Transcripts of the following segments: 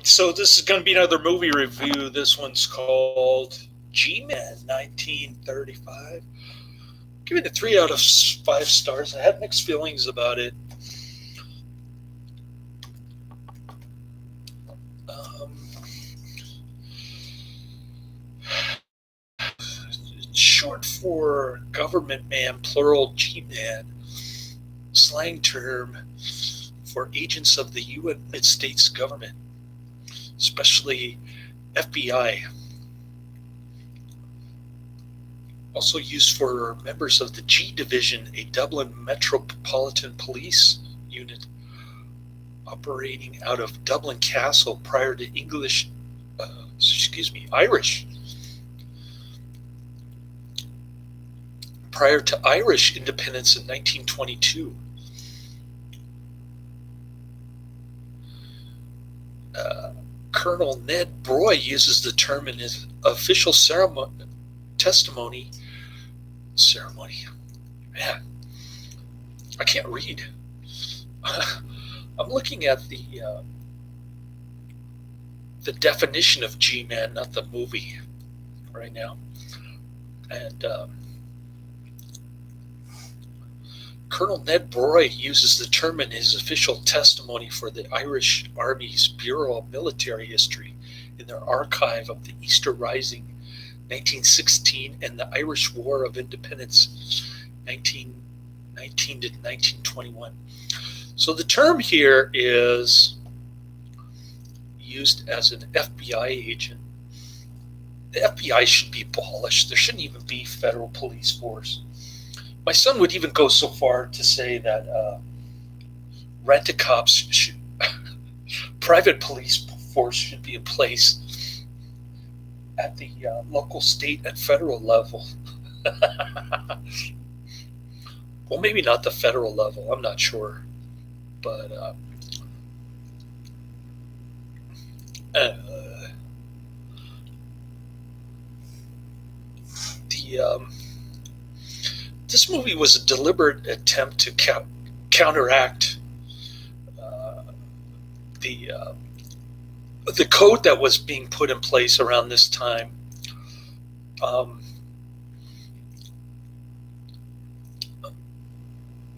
So this is going to be another movie review. This one's called G-Man 1935. Give it a 3 out of 5 stars. I had mixed feelings about it. It's short for government man, plural G-Man, slang term for agents of the United States government, especially FBI. Also used for members of the G Division, a Dublin Metropolitan Police unit operating out of Dublin Castle prior to Irish. Prior to Irish independence in 1922. Colonel Ned Broy uses the term in his official testimony. Man, I can't read. I'm looking at the definition of G-Man, not the movie, right now. And Colonel Ned Broy uses the term in his official testimony for the Irish Army's Bureau of Military History in their archive of the Easter Rising 1916 and the Irish War of Independence 1919 to 1921. So the term here is used as an FBI agent. The FBI should be abolished. There shouldn't even be federal police force. My son would even go so far to say that rent-a-cops should, private police force should be in place at the local, state, and federal level. Well, maybe not the federal level. I'm not sure, but this movie was a deliberate attempt to counteract the code that was being put in place around this time.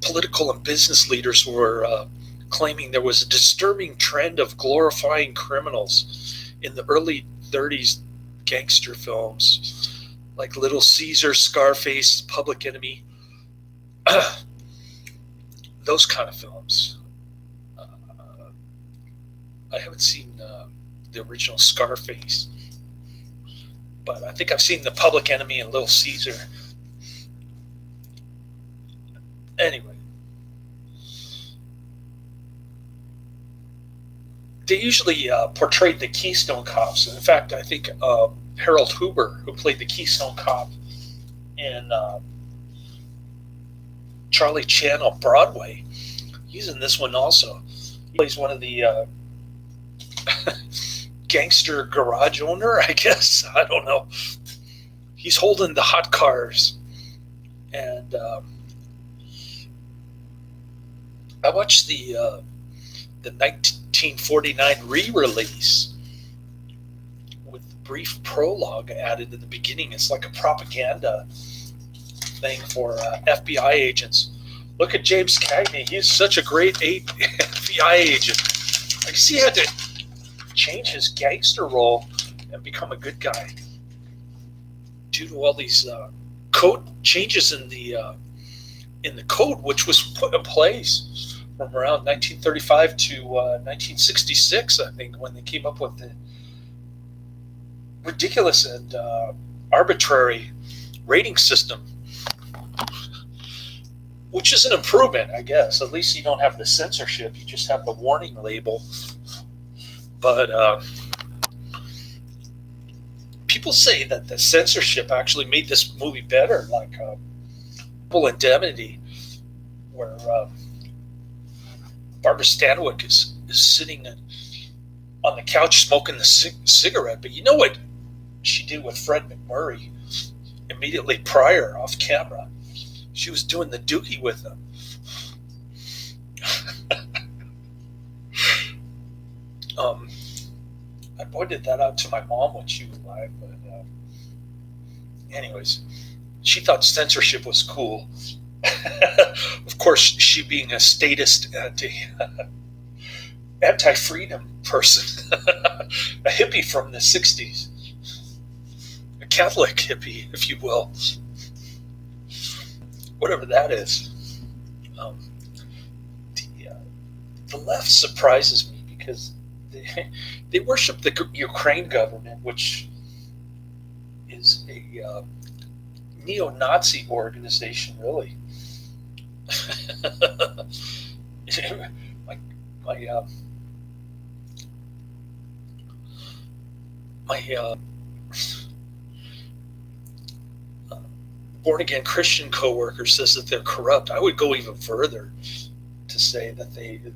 Political and business leaders were claiming there was a disturbing trend of glorifying criminals in the early 30s gangster films like Little Caesar, Scarface, Public Enemy, those kind of films. I haven't seen the original Scarface, but I think I've seen the Public Enemy and Little Caesar. Anyway, they usually portrayed the Keystone Cops. In fact, I think Harold Hoover, who played the Keystone Cop in Charlie Chan on Broadway, he's in this one also. He plays one of the gangster garage owner, I guess. I don't know. He's holding the hot cars. And I watched the 1949 re-release with the brief prologue added at the beginning. It's like a propaganda thing for FBI agents. Look at James Cagney. He's such a great FBI agent. I guess he had to change his gangster role and become a good guy due to all these code changes in the code, which was put in place from around 1935 to 1966, I think, when they came up with the ridiculous and arbitrary rating system, which is an improvement, I guess. At least you don't have the censorship; you just have the warning label. But people say that the censorship actually made this movie better, like Double Indemnity, where Barbara Stanwyck is sitting on the couch smoking the cigarette. But you know what she did with Fred McMurray immediately prior, off camera? She was doing the dookie with him. I pointed that out to my mom when she was alive, but anyways, she thought censorship was cool. Of course, she being a statist anti-freedom person, a hippie from the 60s, a Catholic hippie, if you will, whatever that is. The left surprises me because they worship the Ukraine government, which is a neo-Nazi organization, really. my my my born-again Christian coworker says that they're corrupt. I would go even further to say that they've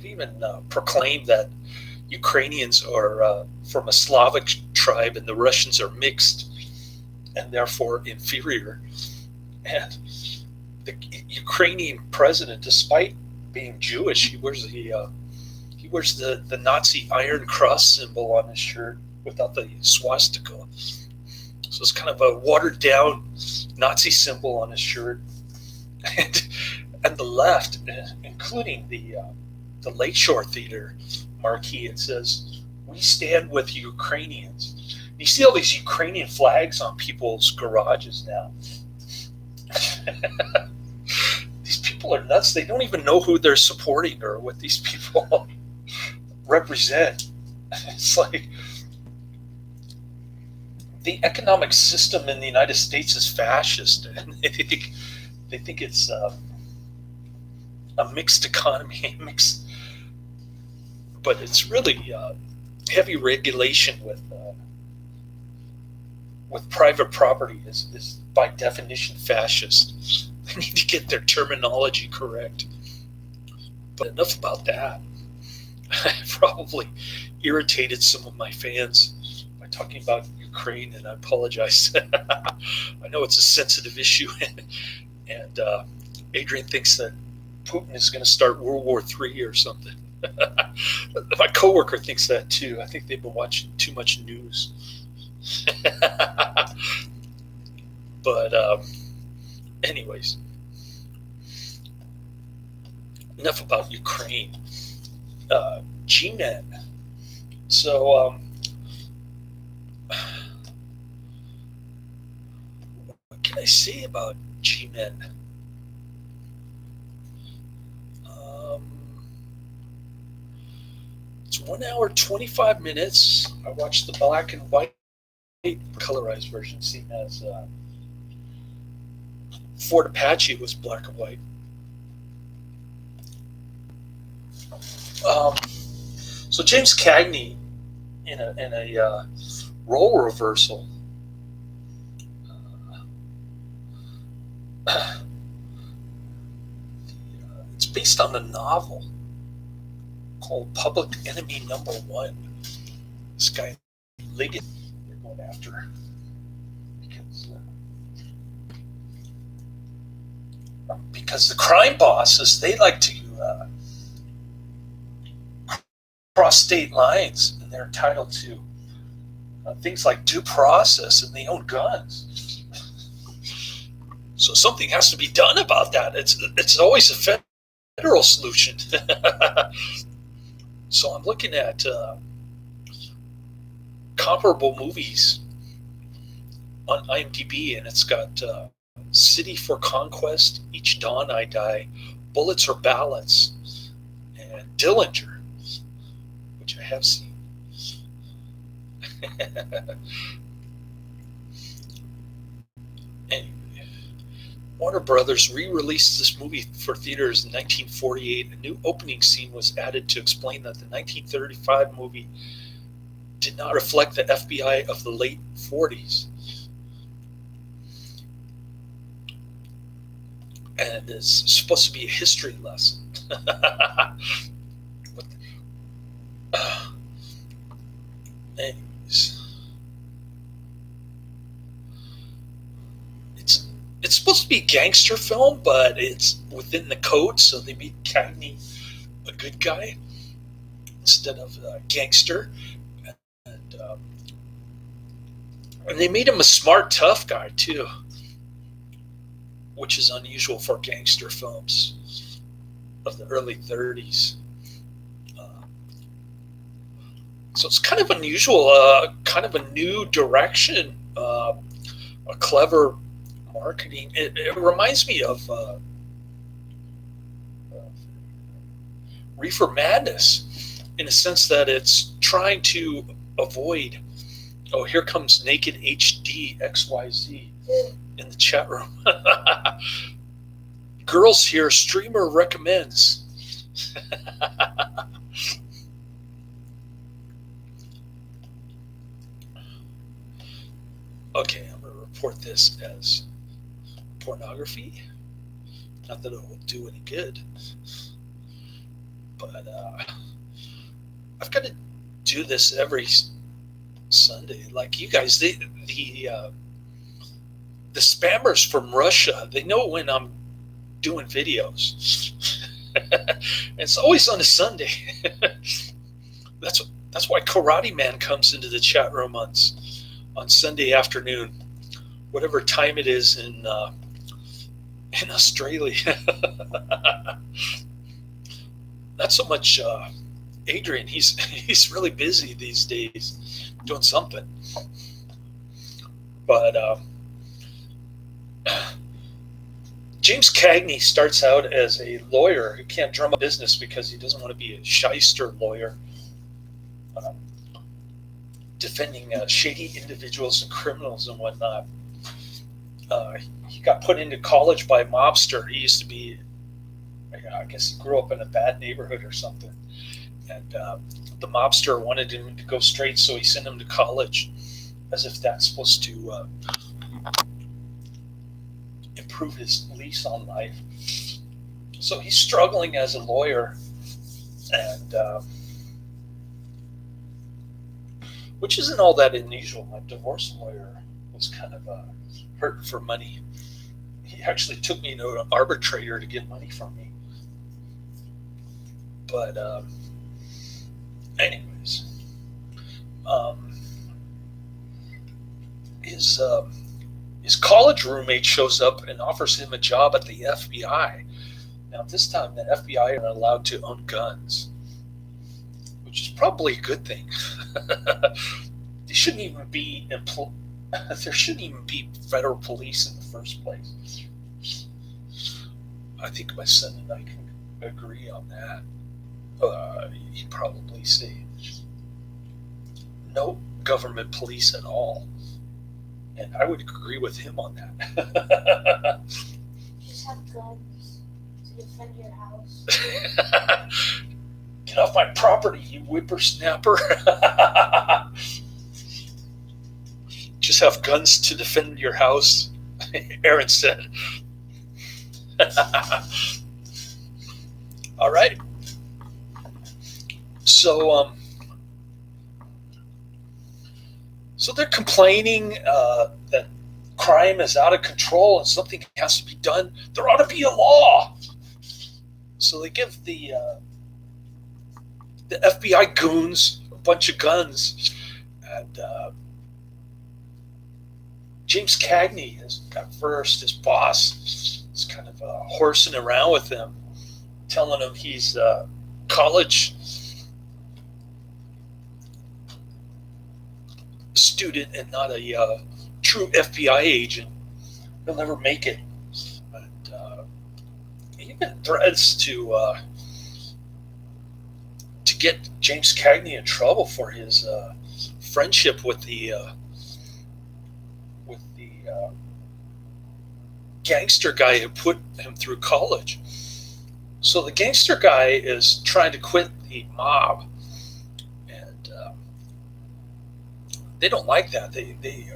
even proclaimed that Ukrainians are from a Slavic tribe and the Russians are mixed and therefore inferior. And the Ukrainian president, despite being Jewish, he wears the Nazi Iron Cross symbol on his shirt without the swastika. So it's kind of a watered down Nazi symbol on his shirt. And the left, including the Lakeshore Theater marquee, it says, "We stand with Ukrainians." You see all these Ukrainian flags on people's garages now. These people are nuts. They don't even know who they're supporting or what these people represent. It's like the economic system in the United States is fascist, and they think it's a mixed economy, but it's really heavy regulation with private property is by definition fascist. They need to get their terminology correct. But enough about that. I probably irritated some of my fans by talking about Ukraine, and I apologize. I know it's a sensitive issue, and Adrian thinks that Putin is going to start World War III or something. My coworker thinks that too. I think they've been watching too much news. But anyways, enough about Ukraine. G-Men. So what can I say about G-Men? It's 1 hour 25 minutes. I watched the black and white colorized version, seen as Ford Apache was black and white. So James Cagney, in a role reversal, it's based on a novel called Public Enemy Number One. This guy Liggett they're going after because the crime bosses, they like to cross state lines, and they're entitled to things like due process, and they own guns. So something has to be done about that. It's always a federal solution. So I'm looking at comparable movies on IMDb, and it's got City for Conquest, Each Dawn I Die, Bullets or Ballots, and Dillinger, which I have seen. Anyway, Warner Brothers re-released this movie for theaters in 1948. A new opening scene was added to explain that the 1935 movie did not reflect the FBI of the late 40s. And it's supposed to be a history lesson. Anyways. It's supposed to be a gangster film, but it's within the code, so they made Cagney a good guy. instead of gangster. And, and they made him a smart, tough guy, too, which is unusual for gangster films of the early 30s. So it's kind of unusual, kind of a new direction, a clever marketing. It reminds me of Reefer Madness in a sense that it's trying to avoid, oh, here comes Naked HD XYZ in the chat room. Girls here, streamer recommends. Okay, I'm going to report this as pornography. Not that it will do any good, but I've got to do this every Sunday. Like you guys, the spammers from Russia, they know when I'm doing videos. It's always on a Sunday. That's why Karate Man comes into the chat room on Sunday afternoon, whatever time it is in Australia. Not so much Adrian. He's really busy these days doing something. But James Cagney starts out as a lawyer who can't drum up business because he doesn't want to be a shyster lawyer, defending shady individuals and criminals and whatnot. He got put into college by a mobster. He used to be, I guess he grew up in a bad neighborhood or something. And the mobster wanted him to go straight, so he sent him to college, as if that's supposed to improve his lease on life. So he's struggling as a lawyer, and which isn't all that unusual. My divorce lawyer was kind of hurting for money. He actually took me to an arbitrator to get money from me. But anyways, his college roommate shows up and offers him a job at the FBI. Now, this time, the FBI are allowed to own guns, which is probably a good thing. They shouldn't even be there shouldn't even be federal police in the first place. I think my son and I can agree on that. He'd probably say no government police at all. And I would agree with him on that. Just have guns to defend your house. Get off my property, you whippersnapper. Just have guns to defend your house, Aaron said. All right. So they're complaining that crime is out of control and something has to be done. There ought to be a law. So they give the FBI goons a bunch of guns, and James Cagney is at first, his boss, is kind of horsing around with him, telling him he's a college student and not a true FBI agent. He'll never make it. And he even threatens to get James Cagney in trouble for his friendship with the gangster guy who put him through college. So the gangster guy is trying to quit the mob, and they don't like that. They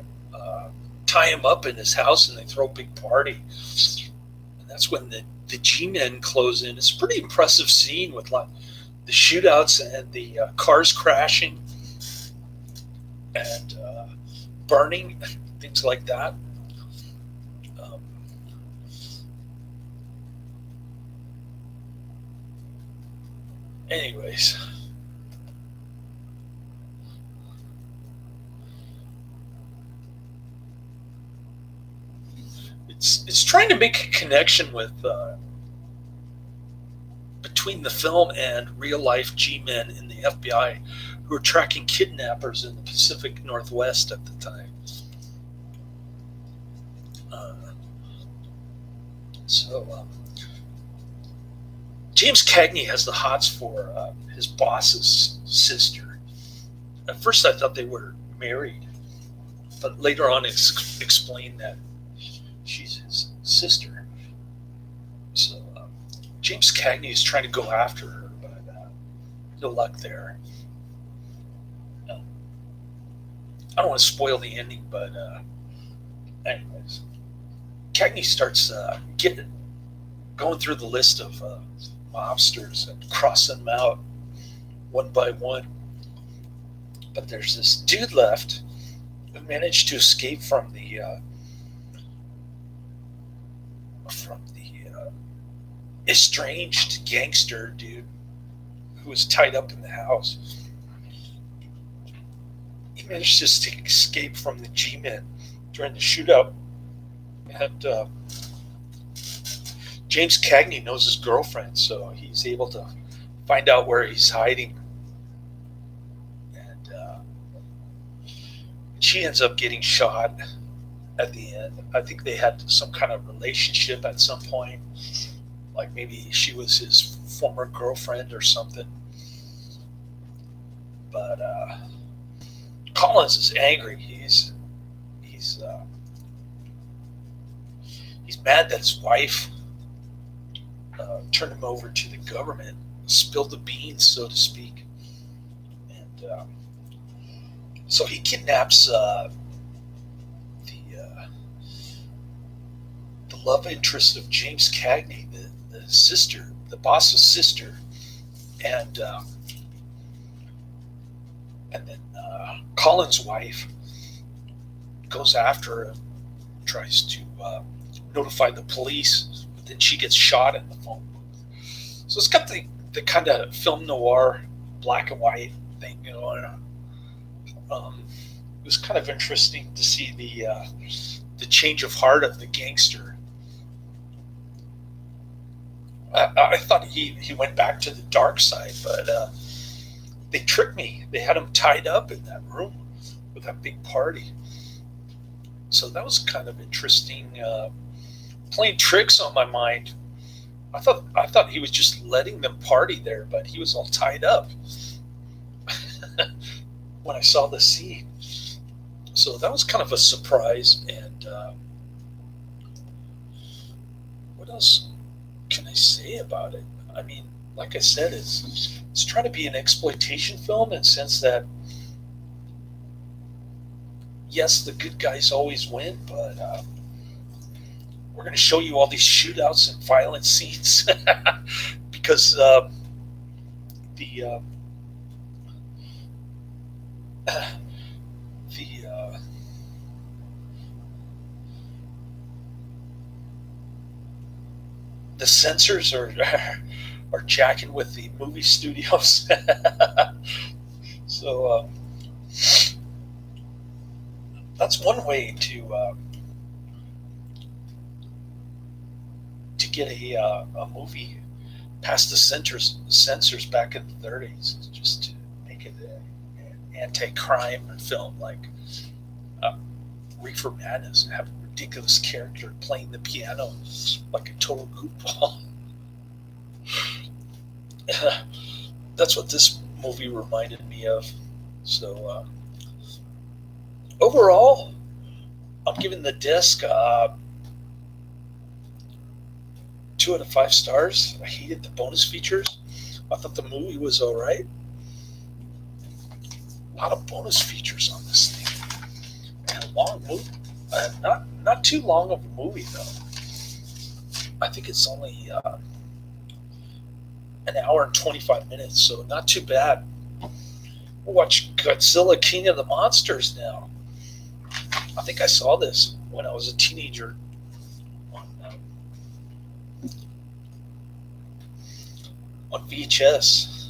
tie him up in his house and they throw a big party. And that's when the G-men close in. It's a pretty impressive scene with the shootouts and the cars crashing and burning, things like that. Anyways, it's trying to make a connection with between the film and real life G-men in the FBI who were tracking kidnappers in the Pacific Northwest at the time. James Cagney has the hots for his boss's sister. At first I thought they were married, but later on it's explained that she's his sister. So James Cagney is trying to go after her, but no luck there. I don't want to spoil the ending, but anyways, Cagney starts going through the list of mobsters and crossing them out one by one. But there's this dude left who managed to escape from the estranged gangster dude who was tied up in the house. He managed just to escape from the G-men during the shootout. And James Cagney knows his girlfriend, so he's able to find out where he's hiding. And she ends up getting shot at the end. I think they had some kind of relationship at some point. Like maybe she was his former girlfriend or something. But Collins is angry. He's mad that his wife turned him over to the government, spilled the beans, so to speak. And so he kidnaps the love interest of James Cagney, the sister, the boss's sister, and then Colin's wife goes after him, tries to notify the police, but then she gets shot in the phone booth. So it's got the kind of film noir, black and white thing, you know. It was kind of interesting to see the change of heart of the gangster. I thought he went back to the dark side, but they tricked me. They had him tied up in that room with that big party. So that was kind of interesting, playing tricks on my mind. I thought he was just letting them party there, but he was all tied up when I saw the scene. So that was kind of a surprise. And what else can I say about it? I mean, like I said, it's trying to be an exploitation film in the sense that, yes, the good guys always win, but we're going to show you all these shootouts and violent scenes because the censors are jacking with the movie studios. So that's one way to get a movie past the censors back in the 30s, just to make it an anti-crime film like Reefer Madness, and have a ridiculous character playing the piano like a total goofball. That's what this movie reminded me of. So overall, I'm giving the disc 2 out of 5 stars. I hated the bonus features. I thought the movie was all right. A lot of bonus features on this thing. And a long movie. Not too long of a movie though. I think it's only an hour and 25 minutes, so not too bad. We'll watch Godzilla King of the Monsters now. I think I saw this when I was a teenager on VHS.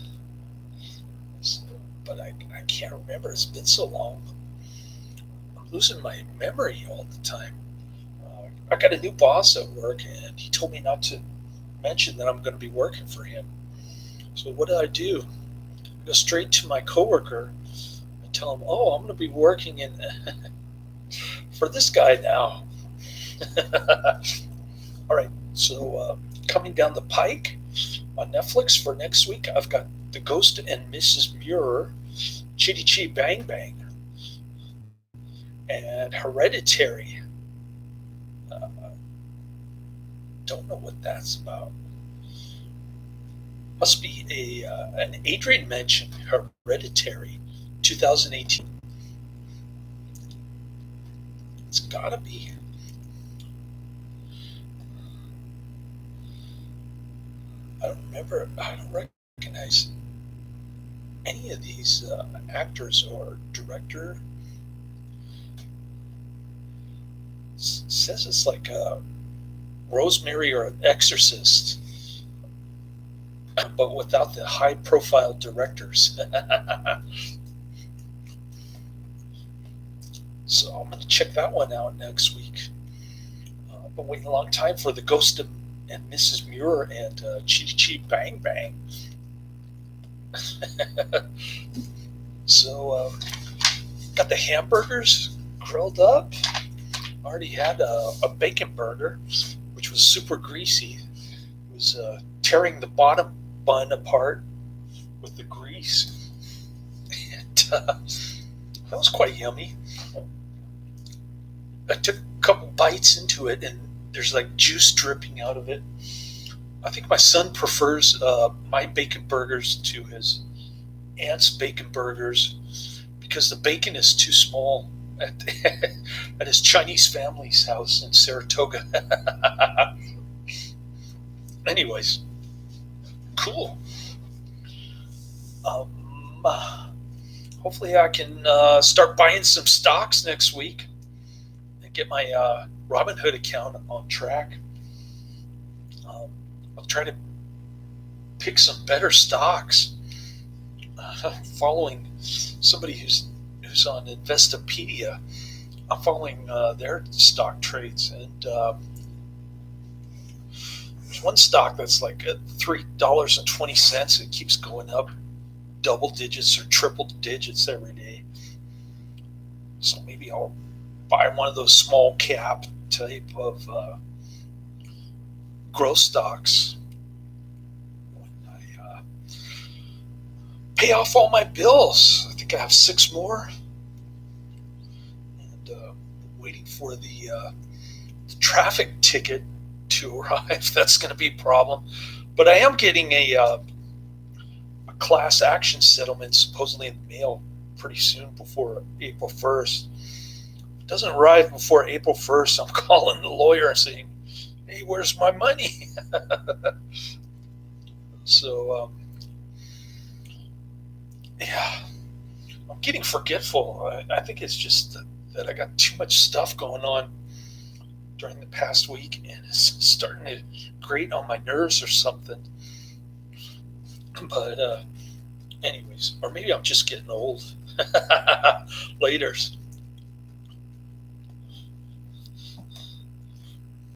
But I can't remember. It's been so long. I'm losing my memory all the time. I got a new boss at work, and he told me not to mention that I'm going to be working for him. So what do? I go straight to my coworker and tell him, "Oh, I'm going to be working in for this guy now." All right. So coming down the pike on Netflix for next week, I've got The Ghost and Mrs. Muir, Chitty Chitty Bang Bang, and Hereditary. Uh, don't know what that's about. Must be an Adrian mentioned Hereditary, 2018. It's gotta be. I don't remember. I don't recognize any of these actors or director. Says it's like Rosemary or Exorcist, but without the high-profile directors. So I'm going to check that one out next week. I've been waiting a long time for The Ghost of and Mrs. Muir and Chitty Chitty Bang Bang. So got the hamburgers grilled up. Already had a bacon burger, which was super greasy. It was tearing the bottom bun apart with the grease. And that was quite yummy. I took a couple bites into it, and there's like juice dripping out of it. I think my son prefers my bacon burgers to his aunt's bacon burgers because the bacon is too small at his Chinese family's house in Saratoga. Anyways, cool. Hopefully I can start buying some stocks next week and get my Robinhood account on track. I'll try to pick some better stocks. Following somebody who's on Investopedia, I'm following their stock trades, and there's one stock that's like at $3.20. It keeps going up double digits or triple digits every day. So maybe I'll buy one of those small cap type of growth stocks when I pay off all my bills. I think I have 6 more, and waiting for the traffic ticket to arrive. That's going to be a problem, but I am getting a class action settlement supposedly in the mail pretty soon, before April 1st. If it doesn't arrive before April 1st, I'm calling the lawyer and saying, "Hey, where's my money?" So, yeah, I'm getting forgetful. I think it's just that I got too much stuff going on during the past week, and it's starting to grate on my nerves or something. But anyways, or maybe I'm just getting old. Laters.